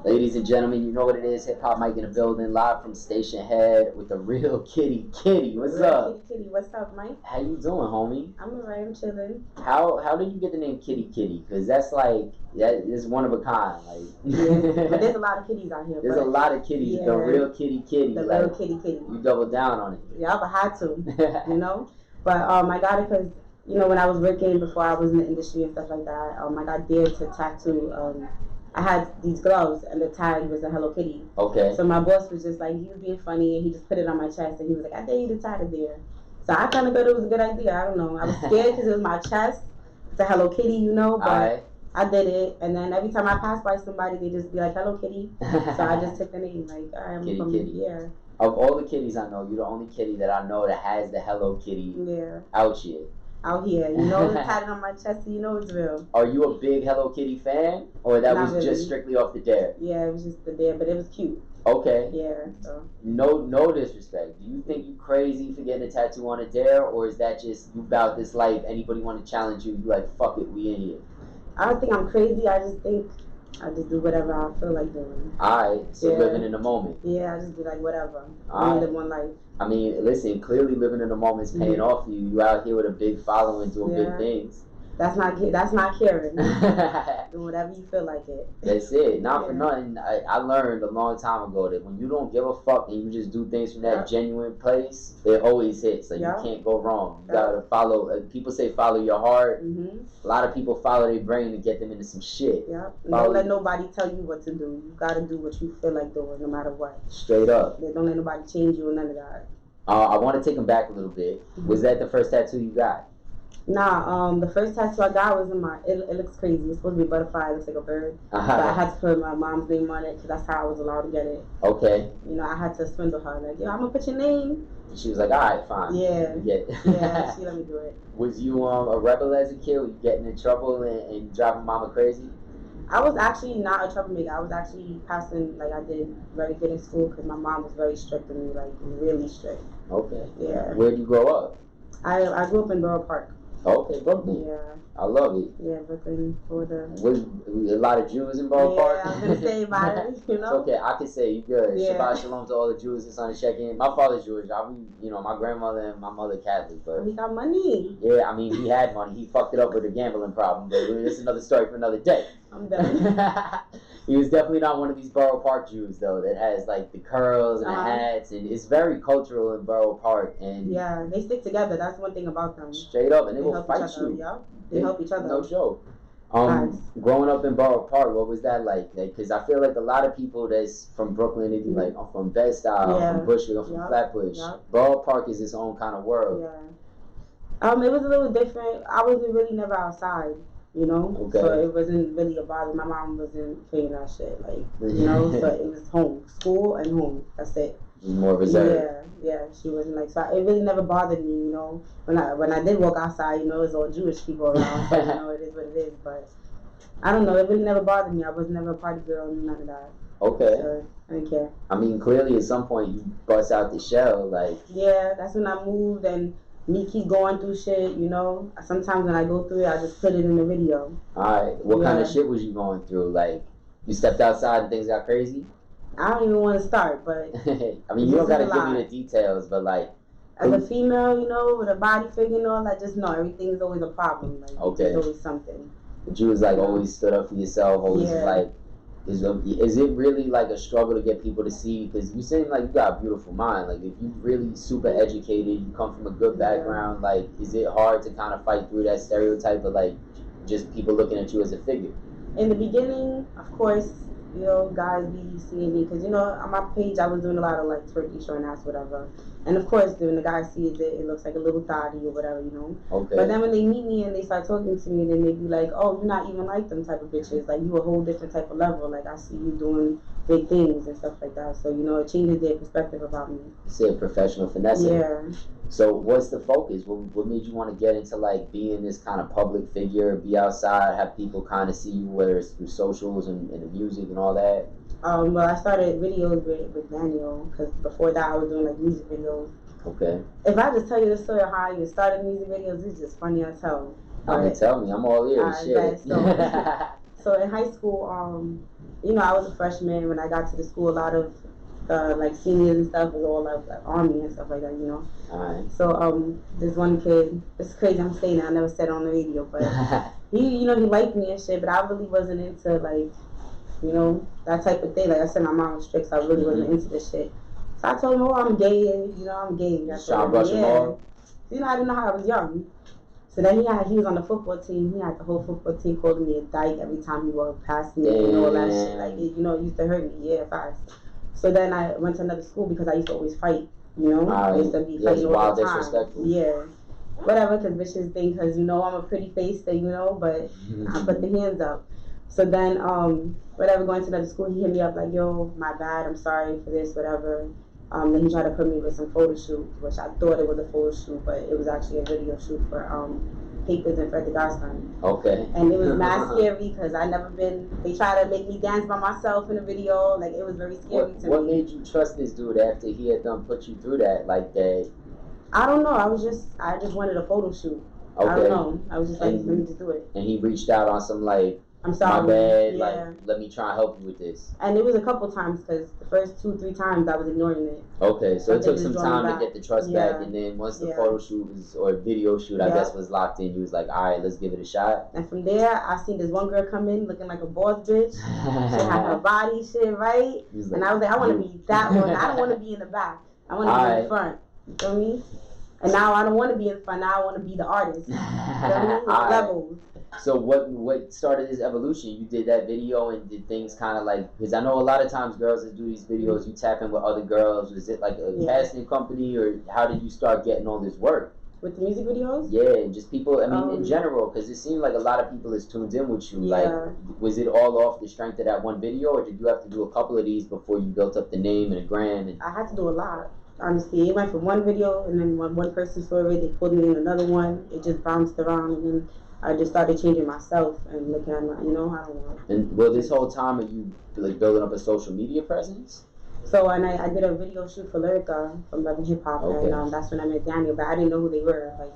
Ladies and gentlemen, you know what it is. Hip Hop Mike in the building, live from Station Head with the real Kitty. Kitty, what's up? Kitty, what's up, Mike? How you doing, homie? I'm alright. I'm chilling. How did you get the name Kitty Kitty? Because that's like that is one of a kind. Like yeah, but there's a lot of kitties out here. There's a lot of kitties. Yeah, the real Kitty Kitty. The like, real Kitty Kitty. You double down on it. Yeah, I had to. You know, but I got it because when I was working before I was in the industry and stuff like that, I got dared to tattoo. I had these gloves and the tag was a Hello Kitty. Okay. So my boss was just like, he was being funny and he just put it on my chest and he was like, I dare you to tag it there. So I kind of thought it was a good idea. I don't know. I was scared because it was my chest. It's a Hello Kitty, but I did it. And then every time I pass by somebody, they just be like, Hello Kitty. So I just took the name. Like, I'm Kitty from Kitty. Yeah. Of all the kitties I know, you're the only kitty that I know that has the Hello Kitty out here. Out here, it's tatted on my chest, so it's real. Are you a big Hello Kitty fan, or that Not was really. just strictly off the dare? Yeah, it was just the dare, but it was cute. Okay. Yeah. So. No disrespect. Do you think you crazy for getting a tattoo on a dare, or is that just you about this life? Anybody want to challenge you? You like, fuck it, we in here. I don't think I'm crazy. I just think I just do whatever I feel like doing. Alright, so living in the moment. Yeah, I just do like whatever. I live one life. I mean, listen, clearly living in the moment is paying off for you. You out here with a big following doing big things. That's not caring. Do whatever you feel like it. That's it. Not for nothing. I learned a long time ago that when you don't give a fuck and you just do things from that genuine place, it always hits. Like you can't go wrong. You gotta follow. People say follow your heart. A lot of people follow their brain to get them into some shit. Yeah. Don't let nobody tell you what to do. You gotta do what you feel like doing, no matter what. Straight up. Don't let nobody change you or none of that. I want to take them back a little bit. Was that the first tattoo you got? Nah, the first tattoo I got was in my. It looks crazy. It's supposed to be a butterfly. It looks like a bird. But I had to put my mom's name on it because that's how I was allowed to get it. Okay. I had to swindle her. Like, I'm gonna put your name. And she was like, all right, fine. Yeah. Yeah. She let me do it. Was you a rebel as a kid? Were you getting in trouble and driving mama crazy? I was actually not a troublemaker. I was actually passing. Like, I did very good in school because my mom was very strict with me. Like, really strict. Okay. Yeah. Where did you grow up? I grew up in Borough Park. Okay, Brooklyn. Yeah. I love it. Yeah, Brooklyn, Florida. Was a lot of Jews in Borough Park? Yeah, I was gonna say about it, It's okay, I can say you good. Yeah. Shabbat shalom to all the Jews that's on the check-in. My father's Jewish. My grandmother and my mother Catholic, but he got money. Yeah, I mean he had money. He fucked it up with a gambling problem, but that's another story for another day. I'm done. He was definitely not one of these Borough Park Jews though that has like the curls and the hats, and it's very cultural in Borough Park. And yeah, they stick together. That's one thing about them. Straight up, and they will fight you. Yeah, they help each other. No joke. Growing up in Borough Park, what was that like? Because I feel like a lot of people that's from Brooklyn, they be like, I'm from Bed-Stuy, I'm from Bushwick, I'm from Flatbush. Borough Park is its own kind of world. Yeah. It was a little different. I wasn't really never outside. Okay. So it wasn't really a bother. My mom wasn't paying that shit, so it was home, school and home. That's it. More reserved. Yeah. She wasn't like, so it really never bothered me, When I did walk outside, it was all Jewish people around, so it is what it is. But I don't know, it really never bothered me. I was never a party girl, none of that. Okay. So I didn't care. I mean, clearly at some point you bust out the shell, like. Yeah, that's when I moved and. Me keep going through shit, Sometimes when I go through it, I just put it in the video. Alright, what kind of shit was you going through? Like, you stepped outside and things got crazy? I don't even want to start, but... I mean, you don't gotta give me the details, but like... As a female, with a body figure and all, I just know everything's always a problem. Like, there's always something. But you was like always stood up for yourself, always like... Is it really like a struggle to get people to see? Because you seem like you got a beautiful mind. Like if you really super educated, you come from a good background. Like, is it hard to kind of fight through that stereotype of like just people looking at you as a figure? In the beginning, of course, guys be seeing me because on my page I was doing a lot of like twerky, showing ass, whatever. And of course, when the guy sees it, it looks like a little thotty or whatever, Okay. But then when they meet me and they start talking to me, then they be like, "Oh, you're not even like them type of bitches. Like you a whole different type of level. Like I see you doing big things and stuff like that." So it changes their perspective about me. Say professional finesse. Yeah. So what's the focus? What made you want to get into like being this kind of public figure, be outside, have people kind of see you, whether it's through socials and the music and all that? Well, I started videos with Daniel because before that I was doing like music videos. Okay. If I just tell you the story of how I even started music videos, it's just funny as hell. I mean, tell me, I'm all ears. Shit. So in high school, you know, I was a freshman when I got to the school. A lot of like seniors and stuff was all like army and stuff like that, you know. Alright. So this one kid, it's crazy I'm saying that, I never said it on the radio, but he, you know, he liked me and shit, but I really wasn't into like, you know, that type of thing. Like I said, my mom was strict, so I really wasn't into this shit. So I told him, oh, I'm gay, and you know, I'm gay. Just trying to brush him off. You know, I didn't know how I was young. So then he was on the football team. He had the whole football team calling me a dyke every time he walked past me and all that shit. Like, you know, it used to hurt me, fast. So then I went to another school because I used to always fight, you know. I used to be fighting all the time. Yeah. Whatever, because bitches think, because, you know, I'm a pretty face thing, you know, but I put the hands up. So then, whatever, going to another school, he hit me up like, yo, my bad, I'm sorry for this, whatever. Then he tried to put me with some photo shoot, which I thought it was a photo shoot, but it was actually a video shoot for Papers and Fred the Godson. Okay. And it was mad scary because I never been. They tried to make me dance by myself in a video. Like it was very scary to me. What made you trust this dude after he had done put you through that like that? I don't know. I just wanted a photo shoot. Okay. I don't know. I was just like, let me just do it. And he reached out on some like, I'm sorry. My bad. Yeah. Like, let me try and help you with this. And it was a couple times because the first 2-3 times I was ignoring it. Okay, so it took some time to get the trust back, and then once the photo shoot or video shoot, I guess, was locked in, you was like, all right, let's give it a shot. And from there, I seen this one girl come in looking like a boss bitch. She had her body shit right, like, and I was like, I want to be that one. I don't want to be in the back. I want to be in the front. You feel me? And now I don't want to be in the front. Now I want to be the artist. You feel me? Levels. So what started this evolution? You did that video and did things kind of like, because I know a lot of times girls that do these videos, you tap in with other girls. Was it like a casting company, or how did you start getting all this work? With the music videos? Yeah, and just people, I mean, in general, because it seemed like a lot of people is tuned in with you. Like, was it all off the strength of that one video, or did you have to do a couple of these before you built up the name and the brand? And I had to do a lot. Honestly, it went from one video, and then when one person saw it, they pulled me in another one. It just bounced around, and then I just started changing myself and looking at my, you know, I don't know. And well, this whole time, are you like building up a social media presence? So, and I did a video shoot for Lyrica from Love and Hip Hop, and that's when I met Daniel, but I didn't know who they were. Like,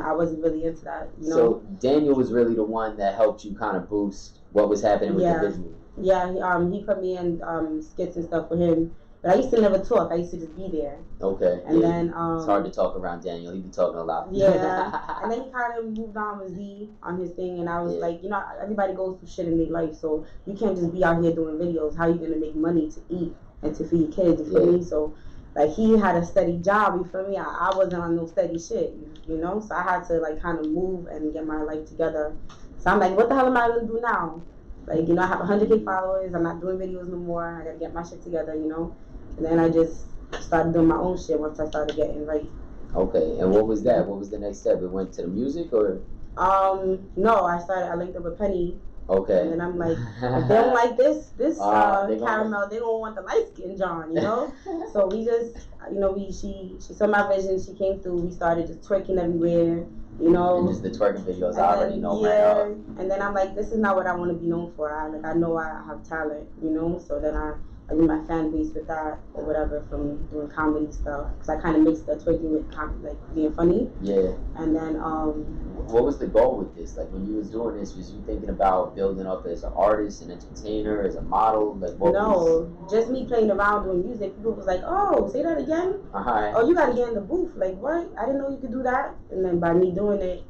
I wasn't really into that, you know. So, Daniel was really the one that helped you kind of boost what was happening with the visual. Yeah, he put me in skits and stuff for him. But I used to never talk. I used to just be there. Okay. And then it's hard to talk around Daniel. He be talking a lot. Yeah. And then he kind of moved on with Z on his thing, and I was like, you know, everybody goes through shit in their life, so you can't just be out here doing videos. How you gonna make money to eat and to feed kids? You feel me? So like he had a steady job. You feel me? I wasn't on no steady shit. You know. So I had to like kind of move and get my life together. So I'm like, what the hell am I gonna do now? Like, you know, I have 100K followers. I'm not doing videos no more. I gotta get my shit together. You know. And then I just started doing my own shit once I started getting right. Okay, and what was that? What was the next step? It went to the music, or? No, I linked up with Penny. Okay. And then I'm like, if they don't like this caramel, they don't want the light skin John, you know? So we just, you know, she saw my vision, she came through, we started just twerking everywhere, you know. And just the twerking videos, I already know right now. And then I'm like, this is not what I want to be known for. I know I have talent, you know? So then I knew my fan base with that or whatever from doing comedy stuff, because I kind of mixed the twerking with like being funny. Yeah. And then what was the goal with this? Like when you was doing this, was you thinking about building up as an artist, an entertainer, as a model? Like what? No, just me playing around doing music. People was like, "Oh, say that again." Oh, you gotta get in the booth. Like what? I didn't know you could do that. And then by me doing it,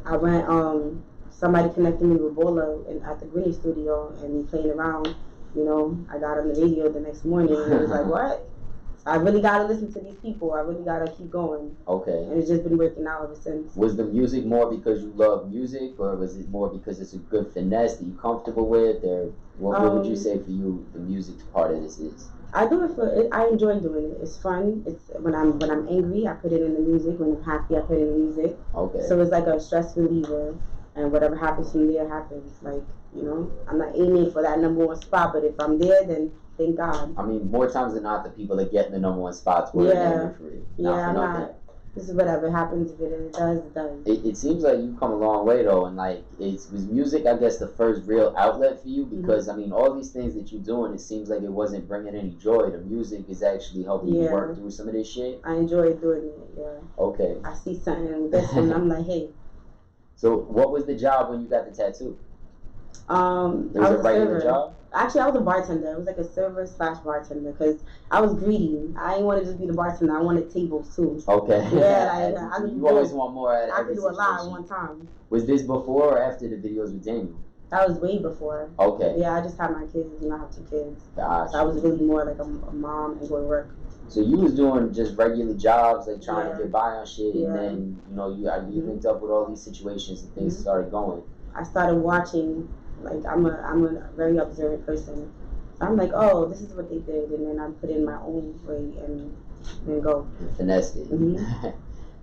I went. Somebody connected me with Bola at the Greenwich studio, and me playing around. You know, I got on the radio the next morning, and it was like, what? So I really got to listen to these people. I really got to keep going. Okay. And it's just been working out ever since. Was the music more because you love music, or was it more because it's a good finesse that you're comfortable with? Or what would you say for you the music part of this is? I do it for it. I enjoy doing it. It's fun. It's when I'm angry, I put it in the music. When I'm happy, I put it in the music. Okay. So it's like a stress reliever, and whatever happens from there happens. Like, you know, I'm not aiming for that #1 spot, but if I'm there, then thank God. I mean, more times than not, the people that get in the #1 spots were aiming for it. I'm not. This is whatever happens. If it does, it does. It seems like you've come a long way though, and like was music, I guess, the first real outlet for you? Because I mean, all these things that you're doing, it seems like it wasn't bringing any joy. The music is actually helping you work through some of this shit. I enjoy doing it. Yeah. Okay. I see something with this, and I'm like, hey. So, what was the job when you got the tattoo? It was a regular job? Actually, I was a bartender. It was like a server slash bartender because I was greedy. I didn't want to just be the bartender. I wanted tables too. Okay. Yeah, like you always want more at I every could do a lot at situation. one time. Was this before or after the videos with Daniel? That was way before. Okay. Yeah, I just had my kids. You know, I have 2 kids. Gotcha. So I was really more like a mom and going to work. So you was doing just regular jobs, like trying to get by on shit, and then you linked up with all these situations and things started going. I started watching. Like I'm a very observant person. So I'm like, oh, this is what they did, and then I put in my own way and go. And finessed it.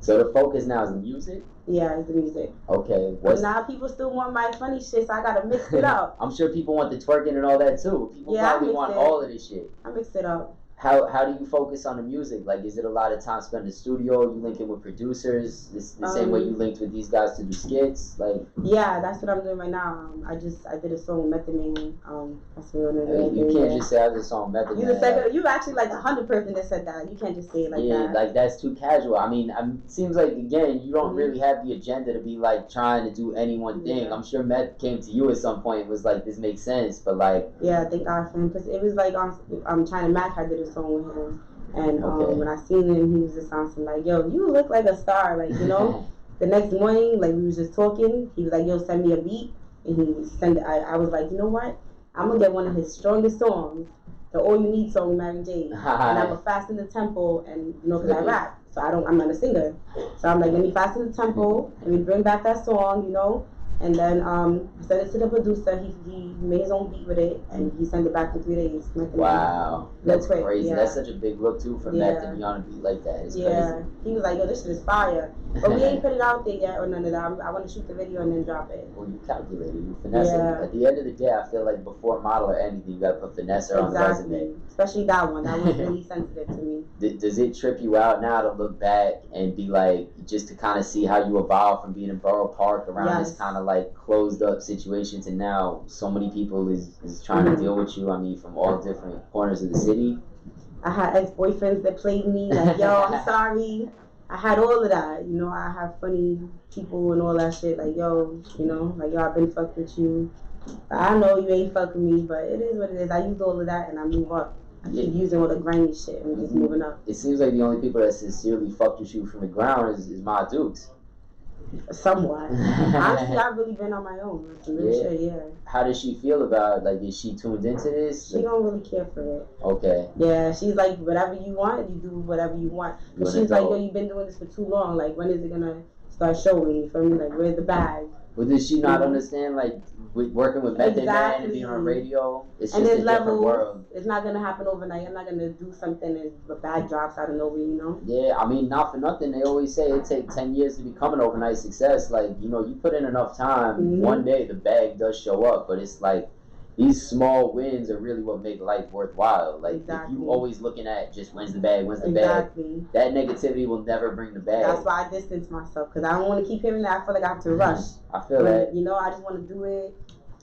So the focus now is the music? Yeah, it's the music. Okay. But now people still want my funny shit, so I gotta mix it up. I'm sure people want the twerking and all that too. People probably want all of this shit. I mix it up. How do you focus on the music? Like, is it a lot of time spent in the studio? You linking with producers? The same way you linked with these guys to do skits? Like, yeah, that's what I'm doing right now. I did a song with Method Man. That's what I'm doing. You can't just say I did a song with Method Man. You actually like 100 person that said that. You can't just say it like that. Yeah, like that's too casual. I mean, it seems like again you don't really have the agenda to be like trying to do any one thing. Yeah. I'm sure Meth came to you at some point and was like, this makes sense, but like. Yeah, thank God for him because it was like on China Mac. I did a song with him. And when I seen him, he was just something like, yo, you look like a star. Like, you know, the next morning, like, we was just talking. He was like, yo, send me a beat. And he sent it. I was like, you know what? I'm going to get one of his strongest songs, the All You Need song, Mary J. And I'm going to fasten the tempo. And, you know, because I rap. So I'm not a singer. So I'm like, let me fasten the tempo. Let me bring back that song, you know. And then sent it to the producer. He made his own beat with it, and he sent it back in 3 days. Wow, that's crazy. Yeah. That's such a big look too for Matt to be on a beat like that. It's crazy. He was like, "Yo, this shit is fire," but we ain't put it out there yet or none of that. I want to shoot the video and then drop it. Well, you calculated, you finesse it. At the end of the day, I feel like before model or anything, you gotta put finesse on the resume. Especially that one. That one's really sensitive to me. Does it trip you out now to look back and be like, just to kind of see how you evolved from being in Borough Park around this kind of like closed up situation to now so many people is trying to deal with you? I mean, from all different corners of the city. I had ex-boyfriends that played me like, yo, I'm sorry. I had all of that, you know. I have funny people and all that shit. Like, yo, you know, like, yo, I've been fucked with you. I know you ain't fucking me, but it is what it is. I used all of that and I move up. I keep using all the grimy shit and just moving up. It seems like the only people that sincerely fucked with you from the ground is Ma Dukes. Somewhat. Honestly, I've really been on my own. How does she feel about it? Like, is she tuned into this? She don't really care for it. Okay. Yeah, she's like, whatever you want, you do whatever you want. But she's like, yo, you've been doing this for too long. Like, when is it gonna start showing? You feel me? Like, where's the bag? But does she not understand, like, working with Method Man and being on radio? It's just a different world. It's not gonna happen overnight. I'm not gonna do something and the bag drops out of nowhere, you know? Yeah, I mean, not for nothing. They always say it takes 10 years to become an overnight success. Like, you know, you put in enough time, one day the bag does show up. But it's like, these small wins are really what make life worthwhile. Like, if you always looking at just when's the bag, that negativity will never bring the bag. That's why I distance myself, because I don't want to keep hearing that. I feel like I have to rush. I feel that. You know, I just want to do it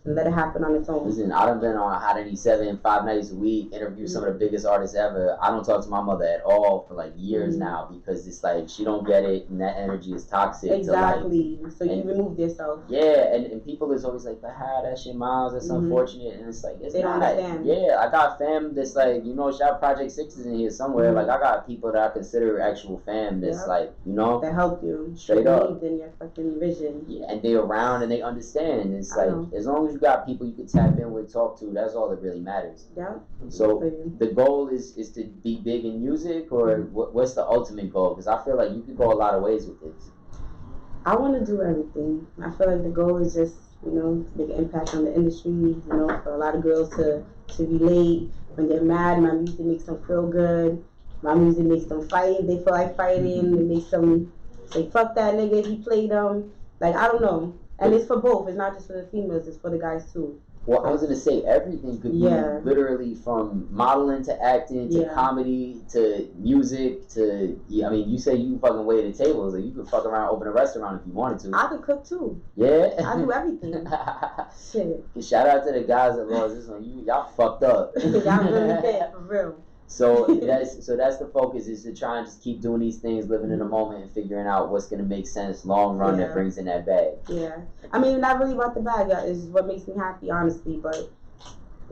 and let it happen on its own. Listen, I done been on Hot 97 5 nights a week, interview some of the biggest artists ever. I don't talk to my mother at all for like years now because it's like she don't get it and that energy is toxic. Exactly. So you removed yourself. Yeah, and people is always like, that shit, Miles, that's unfortunate. And it's like, they don't understand. Yeah, I got fam that's like, you know, shout Project 6 is in here somewhere. Like, I got people that I consider actual fam that's like, you know. That help you. Straight up. In your fucking vision. Yeah, and they around and they understand. It's like, as long as you got people you can tap in with, talk to, that's all that really matters. Yeah. So the goal is to be big in music, or what's the ultimate goal? Because I feel like you could go a lot of ways with this. I want to do everything. I feel like the goal is just, you know, to make an impact on the industry, you know, for a lot of girls to relate. When they're mad, my music makes them feel good. My music makes them fight. They feel like fighting. It makes them say, fuck that nigga if he played them. Like, I don't know. And it's for both. It's not just for the females. It's for the guys, too. Well, I was going to say, everything could be literally from modeling to acting to comedy to music to, I mean, you say you fucking waited tables. Like, you could fuck around, open a restaurant if you wanted to. I could cook, too. Yeah? I do everything. Shit. Shout out to the guys that lost this one. Y'all fucked up. Y'all really fit, for real. So that's the focus, is to try and just keep doing these things, living in the moment, and figuring out what's gonna make sense long run that brings in that bag. Yeah, I mean, not really about the bag. It's what makes me happy, honestly. But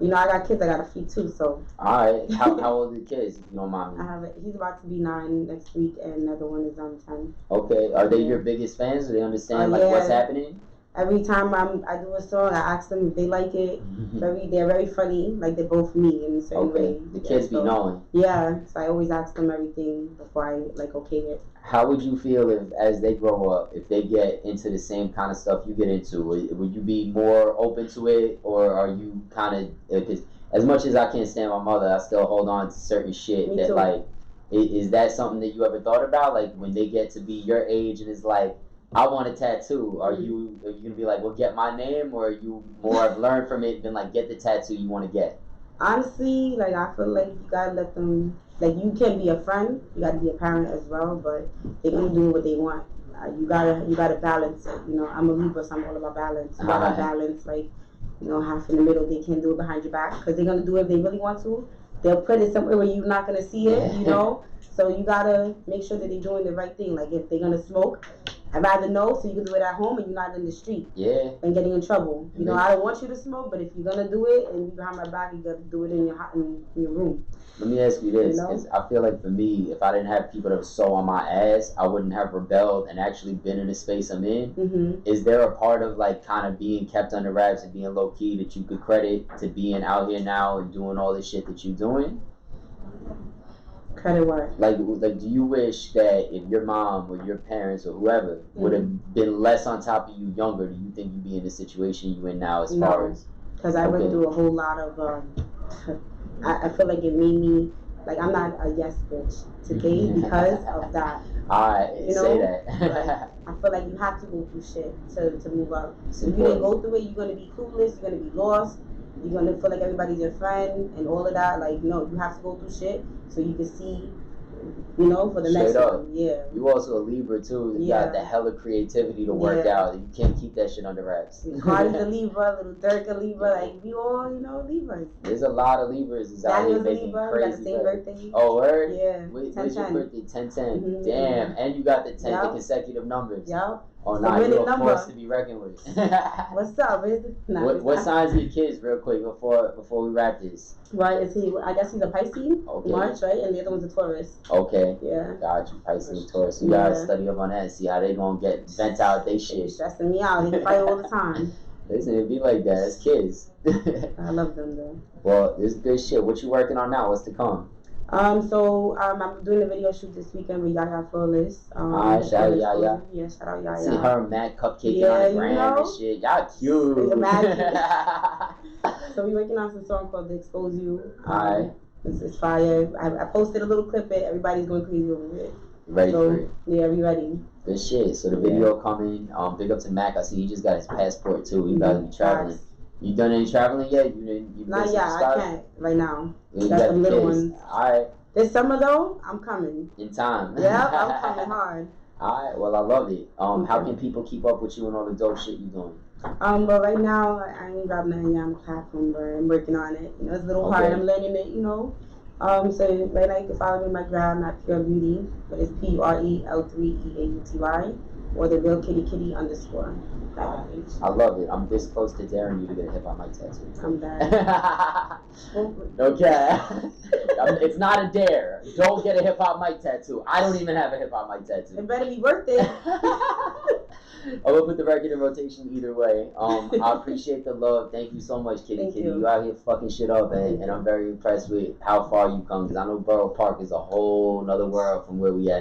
You know, I got kids. I got a few too. So. All right. How old are the kids? If you don't mind me. He's about to be 9 next week, and another one is 10. Okay. Are they your biggest fans? Do they understand what's happening? Every time I do a song, I ask them if they like it. They're very funny. Like, they're both me in a certain way. The kids be knowing. Yeah, so I always ask them everything before I okay it. How would you feel if, as they grow up, if they get into the same kind of stuff you get into? Would you be more open to it, or are you kind of? Because as much as I can't stand my mother, I still hold on to certain shit. Me that too. Like, is that something that you ever thought about? Like, when they get to be your age and it's like, I want a tattoo. Are you gonna be like, well, get my name, or are you more have learned from it and been like, get the tattoo you want to get? Honestly, like, I feel like you gotta let them. Like, you can be a friend, you gotta be a parent as well, but they're gonna do what they want. You gotta balance it. You know, I'm a Libra, so I'm all about balance. You gotta balance, like, you know, half in the middle. They can't do it behind your back because they're gonna do it if they really want to. They'll put it somewhere where you're not gonna see it. You know, so you gotta make sure that they're doing the right thing. Like, if they're gonna smoke, I'd rather know so you can do it at home and you're not in the street. Yeah. And getting in trouble. You know, I don't want you to smoke, but if you're gonna do it and you behind my back, you gotta do it in your room. Let me ask you this, because I feel like for me, if I didn't have people that were so on my ass, I wouldn't have rebelled and actually been in the space I'm in. Is there a part of like kind of being kept under wraps and being low key that you could credit to being out here now and doing all the shit that you're doing? Credit what? Like, do you wish that if your mom or your parents or whoever would have been less on top of you younger, do you think you'd be in the situation you in now as far as? Because I went through a whole lot of, I feel like it made me, like, I'm not a yes bitch today because of that. Alright, you know? Say that. Like, I feel like you have to go through shit to move up. If you didn't go through it, you're going to be clueless, you're going to be lost, you're going to feel like everybody's your friend and all of that. Like, no, you have to go through shit so you can see, you know, for the next one. Yeah. You also a Libra too. You got the hella creativity to work out. You can't keep that shit under wraps. Cardi's a Libra, little Dirk a Libra, like we all, you know, Libras. There's a lot of Libras out here making Libra, crazy. Got the same birthday. Oh, word? Yeah. When's your birthday? 10-10. Damn, and you got the 10 the consecutive numbers. Yep. Oh, nah, you're a force to be reckoned with. What's up? What signs are your kids, real quick, before we wrap this? Right, I guess he's a Pisces, March, right? And the other one's a Taurus. Okay. Yeah. Got you, Pisces and Taurus. You gotta study up on that and see how they gonna vent out they shit. Stressing me out. They fight all the time. Listen, it be like that. It's kids. I love them, though. Well, this is good shit. What you working on now? What's to come? I'm doing a video shoot this weekend with Yaya Flawless. Alright, shout out Yaya. Yeah, shout out Yaya. See her and Matt cupcaking on the gram and shit. Y'all cute. So we working on some song called Expose You. Alright. It's fire. I posted a little clip of it. Everybody's going crazy over it. Ready for it? Yeah, we ready. Good shit. So the video coming. Big up to Mac. I see he just got his passport too. He about to be traveling. You done any traveling yet? Not yet. I can't right now. You got some little ones. Alright. This summer though, I'm coming. In time. Yeah, I'm coming hard. Alright, well I love it. How can people keep up with you and all the dope shit you doing? But right now I ain't got nothing on the platform, but I'm working on it. You know, it's a little hard. I'm learning it, you know. So right now you can follow me on my gram at Pure Beauty, but it's PUREL3EAUTY or the Real Kitty Kitty _ I love it. I'm this close to daring you to get a hip hop mic tattoo. I'm bad. Okay. It's not a dare. Don't get a hip hop mic tattoo. I don't even have a hip hop mic tattoo. It better be worth it. I will put the record in rotation either way. I appreciate the love. Thank you so much, Kitty Kitty. You out here fucking shit up, and I'm very impressed with how far you come. Because I know Borough Park is a whole nother world from where we at now.